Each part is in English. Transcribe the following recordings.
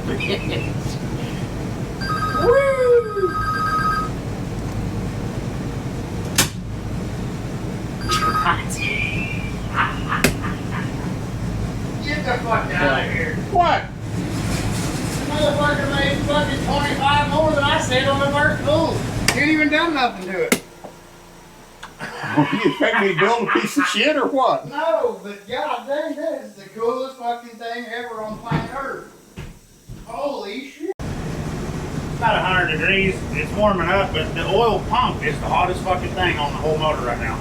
bitch. Woo! Get the fuck out of here. What? The motherfucker made fucking 25 more than I said on the first move. You ain't even done nothing to it. You expect me to build a piece of shit or what? No, but god dang, that is the coolest fucking thing ever on planet Earth. Holy shit. About 100 degrees, it's warming up, but the oil pump is the hottest fucking thing on the whole motor right now.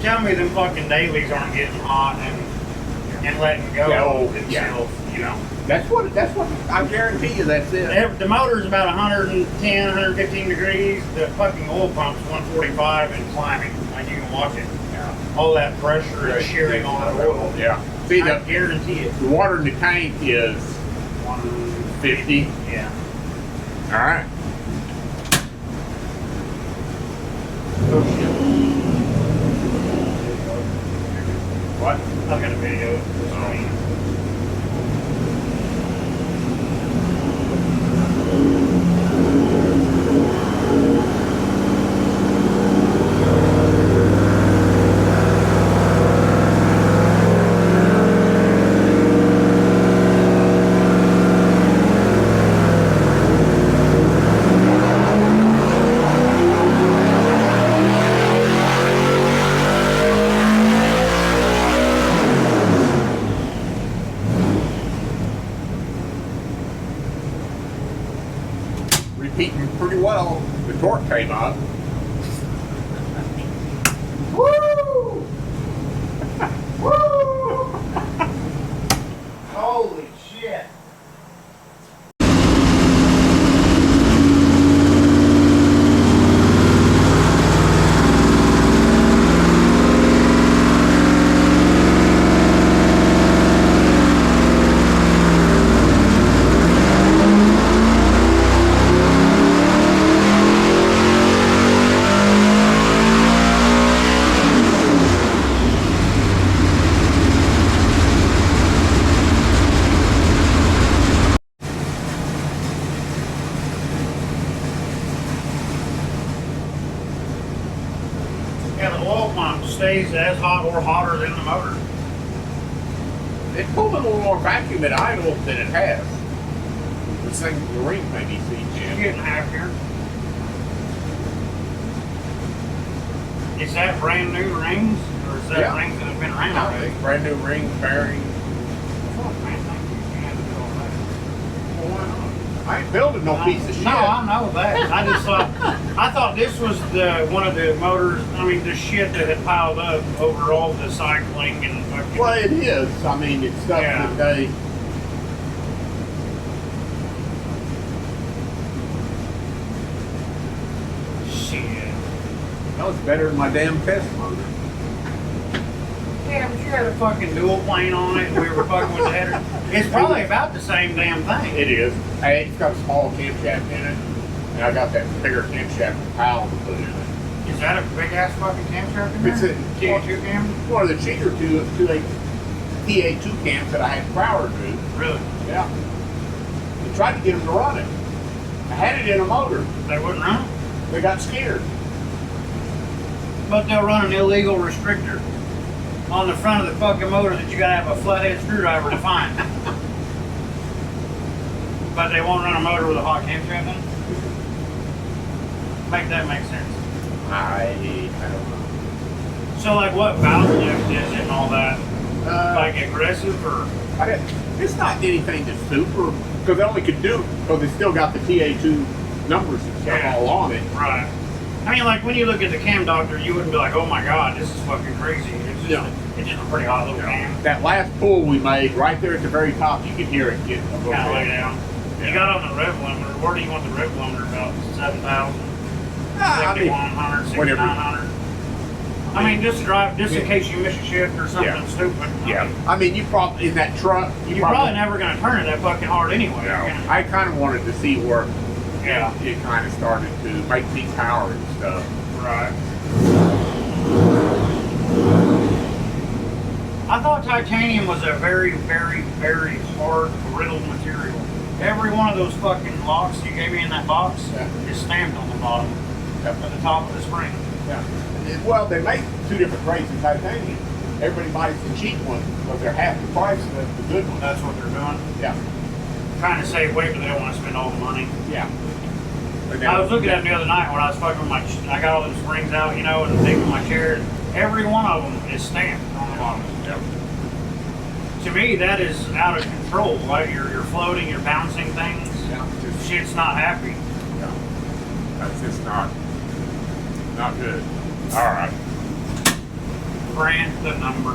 Tell me them fucking dailies aren't getting hot and letting go Oh, themselves, you know. That's what I guarantee you that's it. The motor's about 110, 115 degrees. The fucking oil pump's 145 and climbing. Like you can watch it. Yeah. All that pressure is shearing on the oil. Yeah. See, I guarantee it. the water in the tank is 150. Yeah. All right. Oh shit. What? I've got a video. Repeating pretty well. The torque came up. Woo! Woo! Holy shit. Yeah, the oil pump stays as hot or hotter than the motor. It's pulling a little more vacuum at idle than it has. This thing, the ring maybe see, It's Jim. getting happier. Is that brand new rings? Or is that Yeah. rings that have been around No, already? it's brand new rings, bearings. Fuck, man, thank you. You had to do all that. Well, why not? I ain't building no piece of shit. No, I know that. I just thought, I thought this was the one of the motors, I mean, the shit that had piled up over all the cycling and fucking. Well, it is. I mean, it's stuff Yeah. that they. Shit. That was better than my damn test motor. Yeah, but you had a fucking dual plane on it and we were fucking with the header. It's probably about the same damn thing. It is. Hey, it's got a small camshaft in it, and I got that bigger camshaft for Powell to put in it. Is that a big ass fucking camshaft in there? It's a TA2 cam? one of the cheaper two TA2 cams that I had Crowder do. Really? Yeah. They tried to get them to run it. I had it in a motor. They wouldn't run it? They got scared. But they'll run an illegal restrictor on the front of the fucking motor that you gotta have a flathead screwdriver to find. But they won't run a motor with a hot camshaft in it? Make that make sense. I don't know. So like what valve lift is it and all that? Like Uh, aggressive or? it's not anything that's super, because they only could do, because they still got the TA2 numbers and stuff Yeah. all on it. Right. I mean, like when you look at the cam doctor, you wouldn't be like, "Oh my God, this is fucking crazy." It's just a pretty hot little cam. That last pull we made, right there at the very top, you could hear it get a little Kind of lay bit. down. Yeah. You got on the rev limiter. Where do you want the rev limiter? About 7,000, I mean, 6,100, whatever. 6,900. I mean, just to drive, just in case you miss a shift or something Yeah. stupid. Yeah, I mean, you probably, in that truck, You're probably never going to turn it that fucking hard anyway. Yeah, I kind of wanted to see where Yeah. it kind of started to make me power and stuff. Right. I thought titanium was a very, very, very hard, brittle material. Every one of those fucking locks you gave me in that box is stamped on the bottom Yep. at the top of the spring. Yeah. Well, they make two different grades of titanium. Everybody buys the cheap one, but they're half the price of the good one. That's what they're doing. Yeah. Trying to save weight, but they don't want to spend all the money. Yeah. I was looking at them the other night when I was fucking with I got all them springs out, you know, and taking my chair. Every one of them is stamped on the bottom. Yep. To me, that is out of control. Like you're floating, you're bouncing things. Yeah. Shit's not happy. Yeah. That's just not good. All right. Grant the number.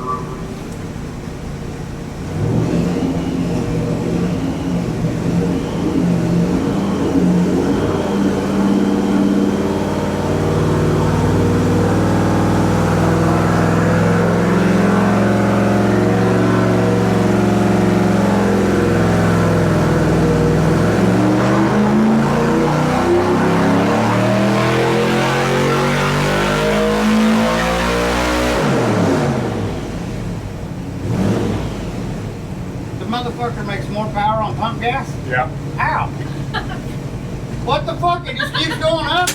Motherfucker makes more power on pump gas? Yeah. How? What the fuck? It just keeps going up?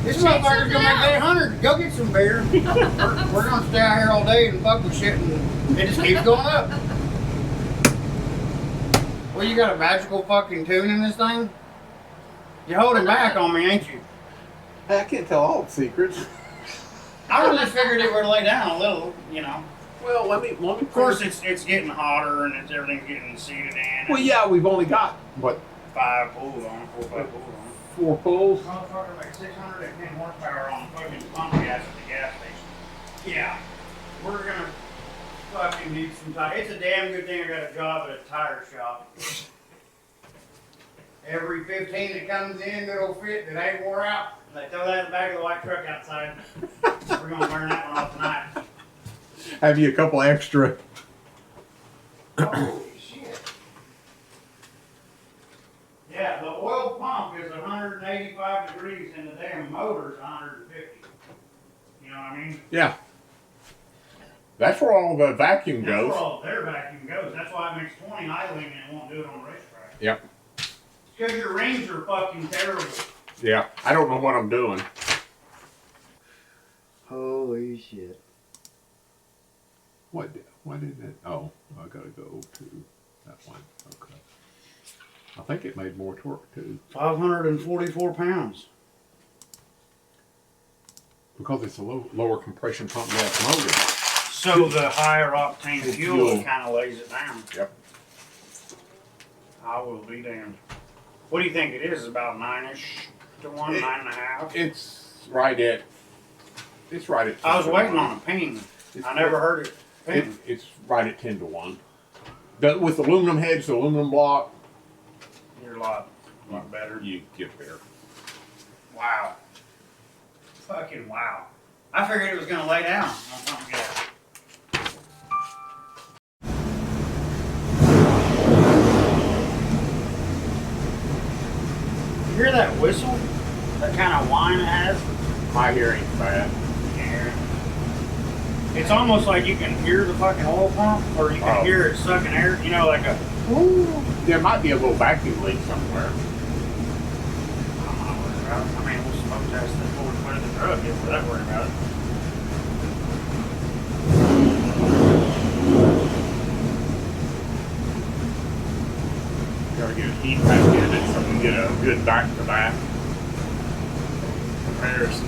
This motherfucker's gonna make 800. Go get some beer. We're gonna stay out here all day and fuck with shit and it just keeps going up. Well, you got a magical fucking tune in this thing? You're holding back on me, ain't you? I can't tell all the secrets. I really figured it would lay down a little, you know. Well, let me. Of course, it's getting hotter and everything's getting seated in. Well, yeah, we've only got what 5 pulls on, 4 or 5 pulls on. 4 pulls. Motherfucker makes 610 horsepower on fucking pump gas at the gas station. Yeah, we're gonna fucking need some tire. It's a damn good thing I got a job at a tire shop. Every 15 that comes in that'll fit that ain't wore out, they throw that in the back of the white truck outside. We're gonna burn that one off tonight. Have you a couple extra? Holy shit. Yeah, the oil pump is 185 degrees and the damn motor's 150. You know what I mean? Yeah. That's where all the vacuum That's goes. where all their vacuum goes. That's why it makes 20 idling and it won't do it on the racetrack. Yep. Because your rings are fucking terrible. Yeah. I don't know what I'm doing. Holy shit. Why did that? Oh, I gotta go to that one. Okay. I think it made more torque too. 544 pounds. Because it's a lower compression pump gas motor. So the higher octane The fuel fuel. kind of lays it down. Yep. I will be damned. What do you think it is? About 9-ish to 1, 9.5? It's right at. It's right at. I was 10 to waiting 1. on a ping. It's I never heard it ping. It's right at 10 to 1. With aluminum heads, the aluminum block, You're a lot better. you get there. Wow. Fucking wow. I figured it was going to lay down on something gas. You hear that whistle? That kind of whine it has? My hearing's bad. You can hear it. It's almost like you can hear the fucking oil pump, or you can Oh. hear it sucking air, you know, like a... There might be a little vacuum leak somewhere. I'm not worried about it. I mean, we'll smoke test it before we put it in the truck if we're that worried about it. Gotta get a heat pack in it so we can get a good back-to-back comparison.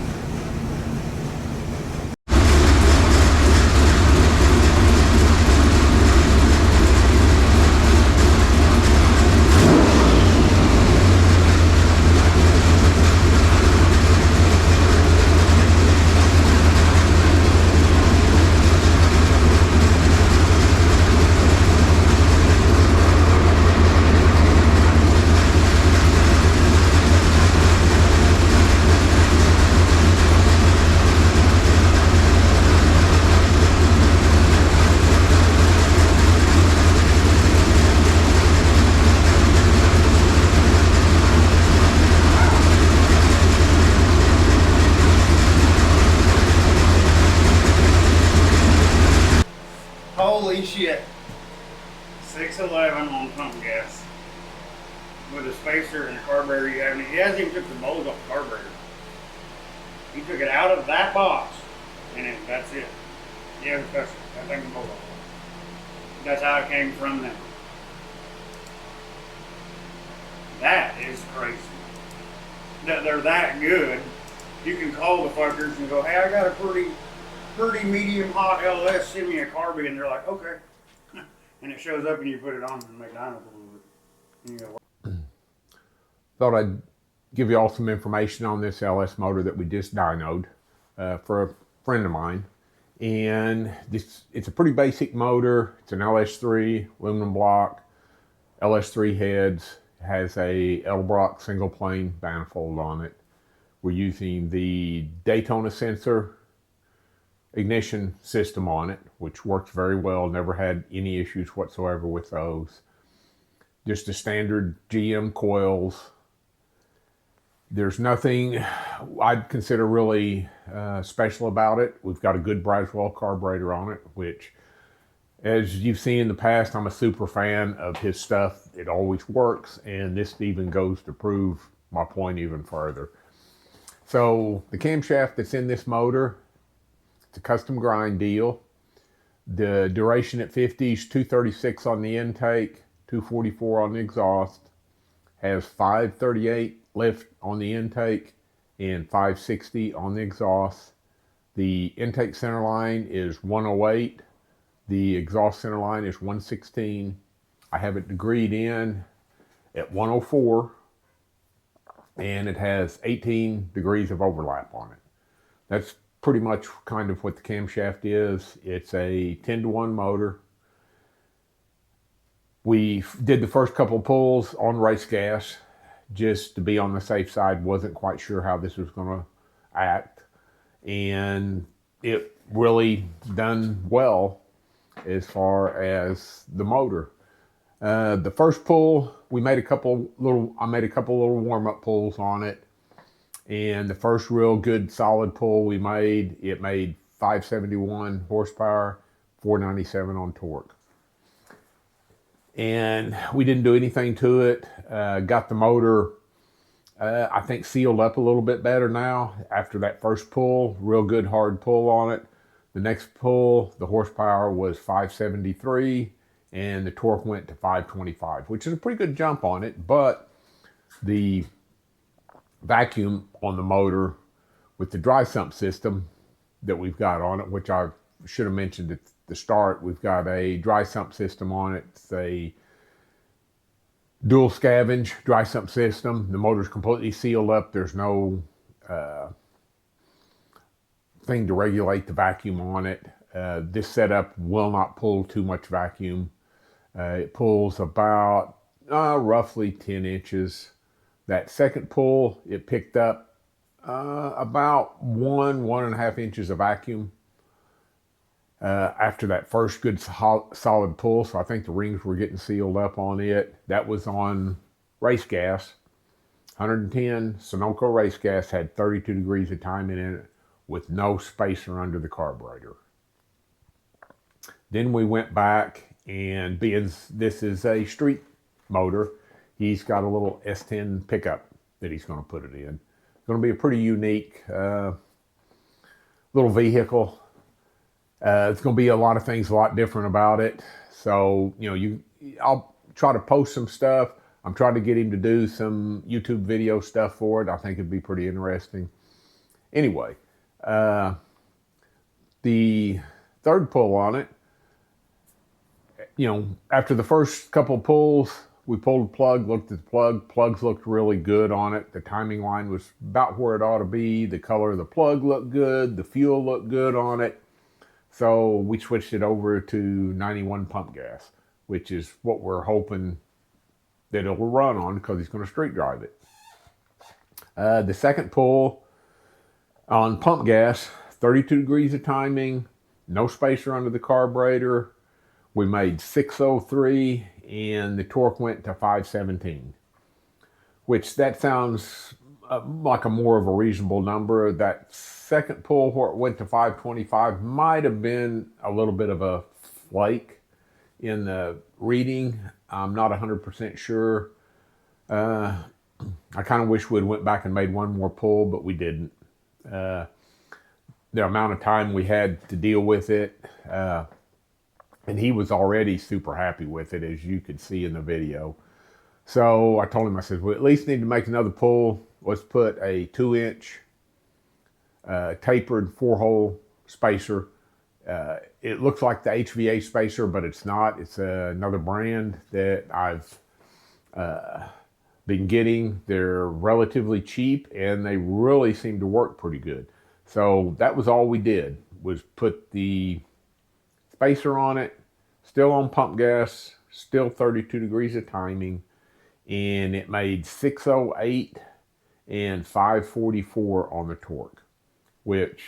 with a spacer and a carburetor. He hasn't even took the mold off the carburetor. He took it out of that box, and that's it. He hasn't touched it. That thing mold off. That's how it came from them. That is crazy. They're that good. You can call the fuckers and go, hey, I got a pretty medium hot LS, send me a carby, and they're like, okay. And it shows up and you put it on and make dynos a little bit. Thought I'd give you all some information on this LS motor that we just dynoed for a friend of mine. And it's a pretty basic motor. It's an LS3 aluminum block, LS3 heads. Has a Edelbrock single plane manifold on it. We're using the Daytona sensor ignition system on it, which works very well. Never had any issues whatsoever with those. Just the standard GM coils. There's nothing I'd consider really special about it. We've got a good Braswell carburetor on it, which, as you've seen in the past, I'm a super fan of his stuff. It always works, and this even goes to prove my point even further. So the camshaft that's in this motor, it's a custom grind deal. The duration at 50 is 236 on the intake, 244 on the exhaust. Has 538 lift on the intake and 560 on the exhaust. The intake center line is 108. The exhaust center line is 116. I have it degreed in at 104, and it has 18 degrees of overlap on it. That's pretty much kind of what the camshaft is. It's a 10-to-1 motor. We did the first couple of pulls on race gas just to be on the safe side. Wasn't quite sure how this was going to act, and it really done well as far as the motor. The first pull, I made a couple little warm-up pulls on it, and the first real good solid pull it made 571 horsepower, 497 on torque. And we didn't do anything to it. Got the motor, I think, sealed up a little bit better now after that first pull. Real good hard pull on it. The next pull, the horsepower was 573 and the torque went to 525, which is a pretty good jump on it. But the vacuum on the motor with the dry sump system that we've got on it, which I should have mentioned at the start, we've got a dry sump system on it. It's a dual scavenge dry sump system. The motor's completely sealed up. There's no thing to regulate the vacuum on it. This setup will not pull too much vacuum. It pulls about roughly 10 inches. That second pull, it picked up about 1.5 inches of vacuum after that first good solid pull. So I think the rings were getting sealed up on it. That was on race gas. 110 Sunoco race gas, had 32 degrees of timing in it with no spacer under the carburetor. Then we went back, and being this is a street motor, he's got a little S10 pickup that he's going to put it in. It's going to be a pretty unique little vehicle. It's going to be a lot of things a lot different about it. So, I'll try to post some stuff. I'm trying to get him to do some YouTube video stuff for it. I think it'd be pretty interesting. Anyway, the third pull on it, after the first couple of pulls, we pulled the plug, looked at the plug. Plugs looked really good on it. The timing line was about where it ought to be. The color of the plug looked good. The fuel looked good on it. So we switched it over to 91 pump gas, which is what we're hoping that it will run on because he's going to street drive it. The second pull on pump gas, 32 degrees of timing, no spacer under the carburetor. We made 603 and the torque went to 517, which that sounds like a more of a reasonable number. That second pull where it went to 525 might have been a little bit of a flake in the reading. I'm not 100% sure. I kind of wish we'd went back and made one more pull, but we didn't. The amount of time we had to deal with it, and he was already super happy with it, as you could see in the video. So I told him, I said, we at least need to make another pull. Let's put a 2-inch tapered 4-hole spacer. It looks like the HVA spacer, but it's not. It's another brand that I've been getting. They're relatively cheap, and they really seem to work pretty good. So that was all we did, was put the spacer on it, still on pump gas, still 32 degrees of timing, and it made 608 and 544 on the torque, which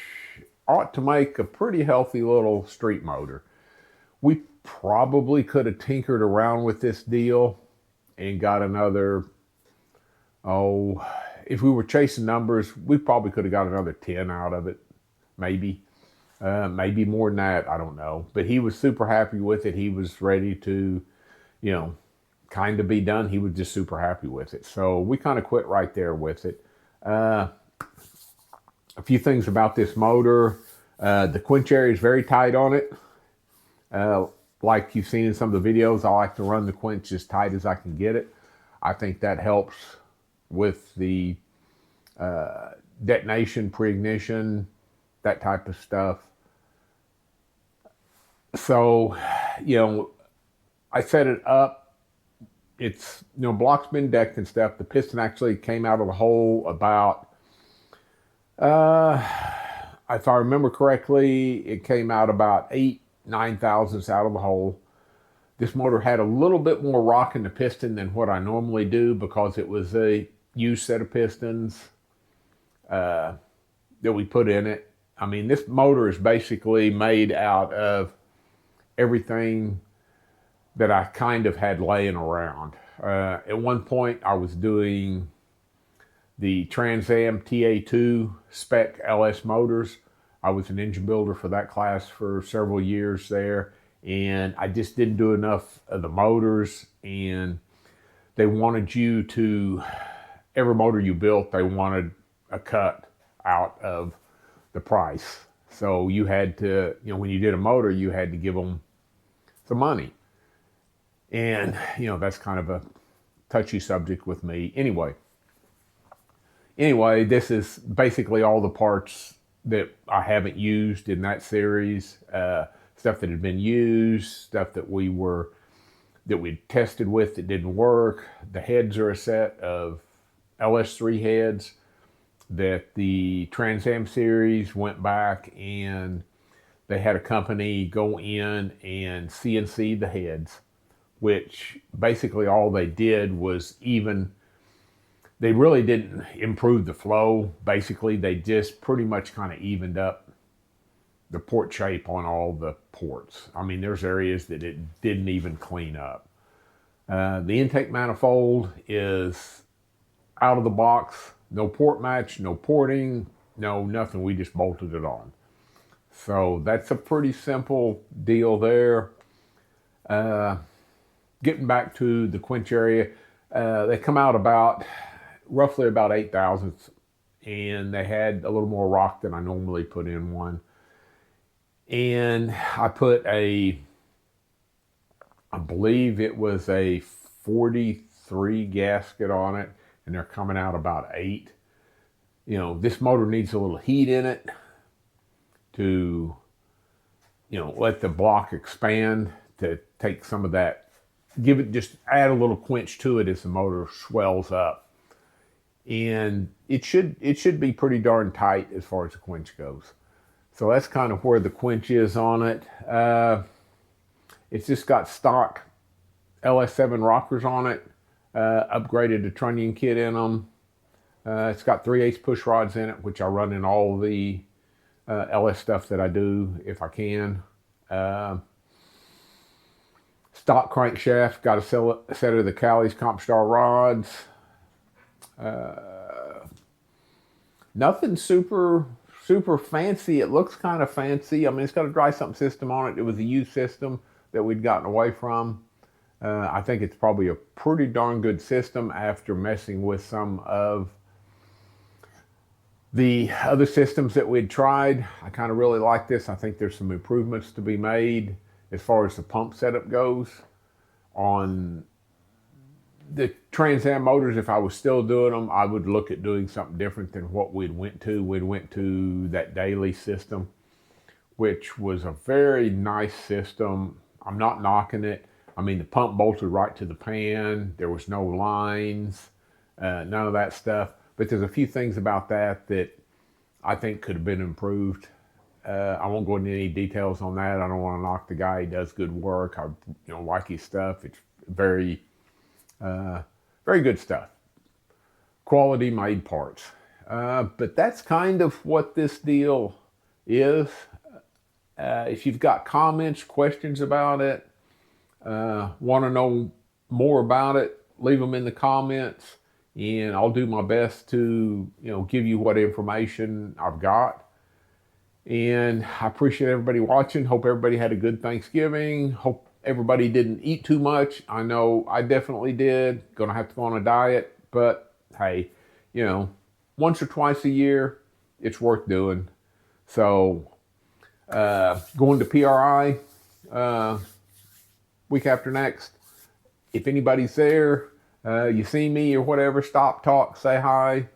ought to make a pretty healthy little street motor. We probably could have tinkered around with this deal and got another, if we were chasing numbers, we probably could have got another 10 out of it, maybe. Maybe more than that, I don't know. But he was super happy with it. He was ready to, kind of be done. He was just super happy with it. So we kind of quit right there with it. A few things about this motor. The quench area is very tight on it. Like you've seen in some of the videos, I like to run the quench as tight as I can get it. I think that helps with the detonation, pre-ignition, that type of stuff. So, I set it up. It's, block's been decked and stuff. The piston actually came out of the hole about, if I remember correctly, it came out about 9 thousandths out of the hole. This motor had a little bit more rock in the piston than what I normally do, because it was a used set of pistons that we put in it. I mean, this motor is basically made out of everything that I kind of had laying around. At one point, I was doing the Trans Am TA2 spec LS motors. I was an engine builder for that class for several years there, and I just didn't do enough of the motors, and they wanted you to, every motor you built, they wanted a cut out of the price. So you had to, when you did a motor, you had to give them some money. And, that's kind of a touchy subject with me. Anyway, this is basically all the parts that I haven't used in that series. Stuff that had been used, stuff that we tested with that didn't work. The heads are a set of LS3 heads that the Trans Am series went back and they had a company go in and CNC the heads, which basically all they did was they really didn't improve the flow. Basically, they just pretty much kind of evened up the port shape on all the ports. I mean, there's areas that it didn't even clean up. The intake manifold is out of the box. No port match, no porting, no nothing. We just bolted it on. So that's a pretty simple deal there. Getting back to the quench area, they come out roughly about 8 thousandths, and they had a little more rock than I normally put in one. And I put I believe it was a 43 gasket on it, and they're coming out about 8. This motor needs a little heat in it to, let the block expand, to take some of that, just add a little quench to it as the motor swells up. And it should be pretty darn tight as far as the quench goes. So that's kind of where the quench is on it. It's just got stock LS7 rockers on it, upgraded the trunnion kit in them. It's got 3/8 push rods in it, which I run in all the LS stuff that I do if I can. Stock crankshaft, got a set of the Callie's Compstar rods. Nothing super fancy. It looks kind of fancy. I mean, it's got a dry sump system on it. It was a used system that we'd gotten away from. I think it's probably a pretty darn good system after messing with some of the other systems that we'd tried. I kind of really like this. I think there's some improvements to be made as far as the pump setup goes. On the Trans Am motors, if I was still doing them, I would look at doing something different than what we'd went to. We'd went to that Daily system, which was a very nice system. I'm not knocking it. I mean, the pump bolted right to the pan. There was no lines, none of that stuff. But there's a few things about that that I think could have been improved. I won't go into any details on that. I don't want to knock the guy. He does good work. I like his stuff. It's very, very good stuff. Quality made parts. But that's kind of what this deal is. If you've got comments, questions about it, want to know more about it, leave them in the comments, and I'll do my best to give you what information I've got. And I appreciate everybody watching. Hope everybody had a good Thanksgiving. Hope everybody didn't eat too much. I know I definitely did. Gonna have to go on a diet, but hey, once or twice a year, it's worth doing. So going to PRI week after next. If anybody's there, you see me or whatever, stop, talk, say hi.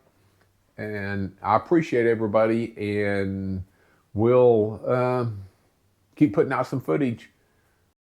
And I appreciate everybody, and we'll keep putting out some footage.